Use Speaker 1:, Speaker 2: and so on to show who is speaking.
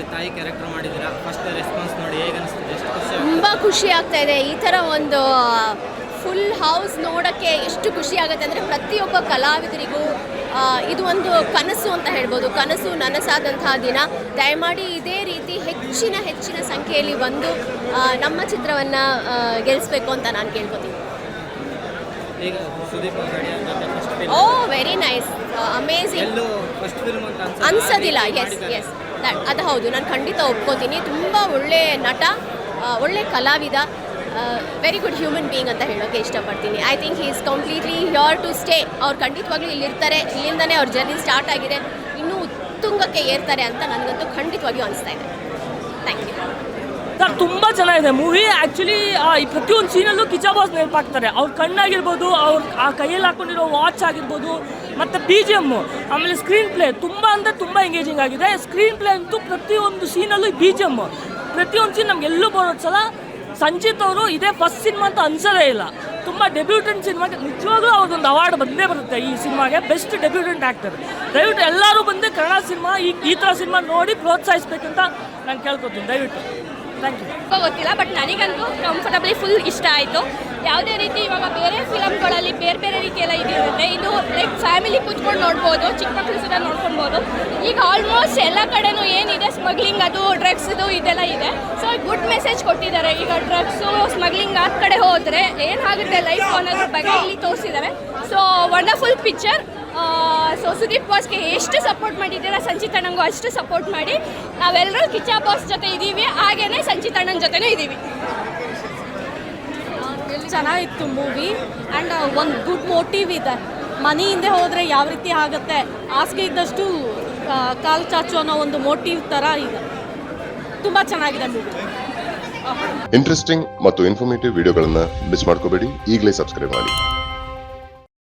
Speaker 1: ಅಂದರೆ ತಾಯಿ ಕ್ಯಾರೆಕ್ಟರ್ ಮಾಡಿದ್ದೀರಾ, ಫಸ್ಟ್ ರೆಸ್ಪಾನ್ಸ್ ನೋಡಿ ಹೇಗೆ ಅನಿಸ್ತಿದೆ? ಎಷ್ಟು ಖುಷಿ?
Speaker 2: ತುಂಬ ಖುಷಿ ಆಗ್ತಾ ಇದೆ. ಈ ಥರ ಒಂದು ಫುಲ್ ಹೌಸ್ ನೋಡೋಕ್ಕೆ ಎಷ್ಟು ಖುಷಿ ಆಗುತ್ತೆ ಅಂದರೆ ಪ್ರತಿಯೊಬ್ಬ ಕಲಾವಿದರಿಗೂ ಇದು ಒಂದು ಕನಸು ಅಂತ ಹೇಳ್ಬೋದು. ಕನಸು ನನಸಾದಂತಹ ದಿನ. ದಯಮಾಡಿ ಇದೇ ರೀತಿ ಹೆಚ್ಚಿನ ಸಂಖ್ಯೆಯಲ್ಲಿ ಬಂದು ನಮ್ಮ ಚಿತ್ರವನ್ನು ಗೆಲ್ಲಿಸ್ಬೇಕು ಅಂತ ನಾನು ಕೇಳ್ಕೊತೀನಿ.
Speaker 1: ಈಗ ಸುದೀಪ್ ಫಸ್ಟ್ ಫಿಲ್ಮ್.
Speaker 2: ಓ ವೆರಿ ನೈಸ್, ಅಮೇಝಿಂಗ್.
Speaker 1: ಎಲ್ಲೂ ಫಸ್ಟ್ ಫಿಲ್ಮ್ ಅಂತ
Speaker 2: ಅನ್ಸೋದಿಲ್ಲ. ಎಸ್ ಅದು ಹೌದು, ನಾನು ಖಂಡಿತ ಒಪ್ಕೋತೀನಿ. ತುಂಬ ಒಳ್ಳೆ ನಟ, ಒಳ್ಳೆ ಕಲಾವಿದ, ವೆರಿ ಗುಡ್ ಹ್ಯೂಮನ್ ಬೀಯಿಂಗ್ ಅಂತ ಹೇಳೋಕ್ಕೆ ಇಷ್ಟಪಡ್ತೀನಿ. I think he is completely here to stay. ಅವ್ರು ಖಂಡಿತವಾಗ್ಲೂ ಇಲ್ಲಿರ್ತಾರೆ. ಇಲ್ಲಿಂದನೇ ಅವ್ರ ಜರ್ನಿ ಸ್ಟಾರ್ಟ್ ಆಗಿದೆ. ಇನ್ನೂ ಉತ್ತುಂಗಕ್ಕೆ ಏರ್ತಾರೆ ಅಂತ ನನಗಂತೂ ಖಂಡಿತವಾಗಿಯೂ ಅನಿಸ್ತಾ ಇದೆ. Thank you
Speaker 3: sir. ತುಂಬ ಚೆನ್ನಾಗಿದೆ ಮೂವಿ. ಆ್ಯಕ್ಚುಲಿ ಈ ಪ್ರತಿಯೊಂದು ಸೀನಲ್ಲೂ ಕಿಚ್ಚ ಬಾಸ್ ನೆನಪಾಗ್ತಾರೆ. ಅವ್ರ ಕಣ್ಣಾಗಿರ್ಬೋದು, ಅವ್ರ ಆ ಕೈಯಲ್ಲಿ ಹಾಕೊಂಡಿರೋ ವಾಚ್ ಆಗಿರ್ಬೋದು, ಮತ್ತು BGM, ಆಮೇಲೆ ಸ್ಕ್ರೀನ್ ಪ್ಲೇ ತುಂಬ ಅಂದರೆ ತುಂಬ ಎಂಗೇಜಿಂಗ್ ಆಗಿದೆ. ಸ್ಕ್ರೀನ್ ಪ್ಲೇ ಅಂತೂ ಪ್ರತಿಯೊಂದು ಸೀನಲ್ಲೂ BGM, ಪ್ರತಿಯೊಂದು ಸೀನ್ ನಮಗೆಲ್ಲೂ ಬರೋದು ಸಲ. ಸಂಚಿತ್ ಅವರು ಇದೇ ಫಸ್ಟ್ ಸಿನಿಮಾ ಅಂತ ಅನ್ಸೋದೇ ಇಲ್ಲ. ತುಂಬ ಡೆಬ್ಯೂಟೆಂಟ್ ಸಿನಿಮಾಗೆ ನಿಜವಾಗ್ಲೂ ಅವ್ರದ್ದೊಂದು ಅವಾರ್ಡ್ ಬಂದೇ ಬರುತ್ತೆ ಈ ಸಿನಿಮಾಗೆ, ಬೆಸ್ಟ್ ಡೆಬ್ಯೂಟೆಂಟ್ ಆ್ಯಕ್ಟರ್. ದಯವಿಟ್ಟು ಎಲ್ಲರೂ ಬಂದು ಕನ್ನಡ ಸಿನಿಮಾ ಈ ಥರ ಸಿನಿಮಾ ನೋಡಿ ಪ್ರೋತ್ಸಾಹಿಸ್ಬೇಕಂತ ನಾನು ಕೇಳ್ಕೊತೀನಿ. ದಯವಿಟ್ಟು ಥ್ಯಾಂಕ್ ಯು.
Speaker 4: ಗೊತ್ತಿಲ್ಲ, ಬಟ್ ನನಗಂತೂ ಕಂಫರ್ಟಬಲಿ ಫುಲ್ ಇಷ್ಟ ಆಯಿತು. ಯಾವುದೇ ರೀತಿ ಇವಾಗ ಬೇರೆ ಫಿಲಮ್ಗಳಲ್ಲಿ ಬೇರೆ ರೀತಿಯೆಲ್ಲ ಇದಿರುತ್ತೆ, ಇದು ಲೈಕ್ ಫ್ಯಾಮಿಲಿ ಕೂತ್ಕೊಂಡು ನೋಡ್ಬೋದು, ಚಿಕ್ಕ ಮಕ್ಕಳು ಸಹ ನೋಡ್ಕೊಬೋದು. ಈಗ ಆಲ್ಮೋಸ್ಟ್ ಎಲ್ಲ ಕಡೆನೂ ಏನಿದೆ ಸ್ಮಗ್ಲಿಂಗ್, ಅದು ಡ್ರಗ್ಸ್ದು ಇದೆಲ್ಲ ಇದೆ. ಸೊ ಗುಡ್ ಮೆಸೇಜ್ ಕೊಟ್ಟಿದ್ದಾರೆ. ಈಗ ಡ್ರಗ್ಸು ಸ್ಮಗ್ಲಿಂಗ್ ಆ ಕಡೆ ಹೋದರೆ ಏನಾಗುತ್ತೆ ಲೈಫ್ ಅನ್ನೋದ್ರ ಬಗ್ಗೆ ಇಲ್ಲಿ ತೋರಿಸಿದ್ದಾರೆ. So wonderful picture. So Sudeep ಬಾಸ್ಗೆ ಎಷ್ಟು ಸಪೋರ್ಟ್ ಮಾಡಿದ್ದೀರಾ, ಸಂಚಿತ್ ಅಣ್ಣಂಗೂ ಅಷ್ಟು ಸಪೋರ್ಟ್ ಮಾಡಿ. ನಾವೆಲ್ಲರೂ ಕಿಚ್ಚ ಬಾಸ್ ಜೊತೆ ಇದ್ದೀವಿ, ಹಾಗೇನೆ ಸಂಚಿತ್ ಅಣ್ಣನ ಜೊತೆನೂ ಇದ್ದೀವಿ.
Speaker 5: ಚೆನ್ನಾಗಿತ್ತು ಮೂವಿ. ಆ್ಯಂಡ್ ಒಂದು ಗುಡ್ ಮೋಟಿವ್ ಇದೆ. ಮನಿ ಹಿಂದೆ ಹೋದರೆ ಯಾವ ರೀತಿ ಆಗುತ್ತೆ, ಹಾಸಿಗೆ ಇದ್ದಷ್ಟು ಕಾಲು ಚಾಚು ಅನ್ನೋ ಒಂದು ಮೋಟಿವ್ ಥರ ಇದೆ. ತುಂಬ ಚೆನ್ನಾಗಿದೆ ಮೂವಿ.
Speaker 6: ಇಂಟ್ರೆಸ್ಟಿಂಗ್ ಮತ್ತು ಇನ್ಫಾರ್ಮೇಟಿವ್ ವಿಡಿಯೋಗಳನ್ನು ಮಿಸ್ ಮಾಡ್ಕೋಬೇಡಿ. ಈಗಲೇ ಸಬ್ಸ್ಕ್ರೈಬ್ ಮಾಡಿ.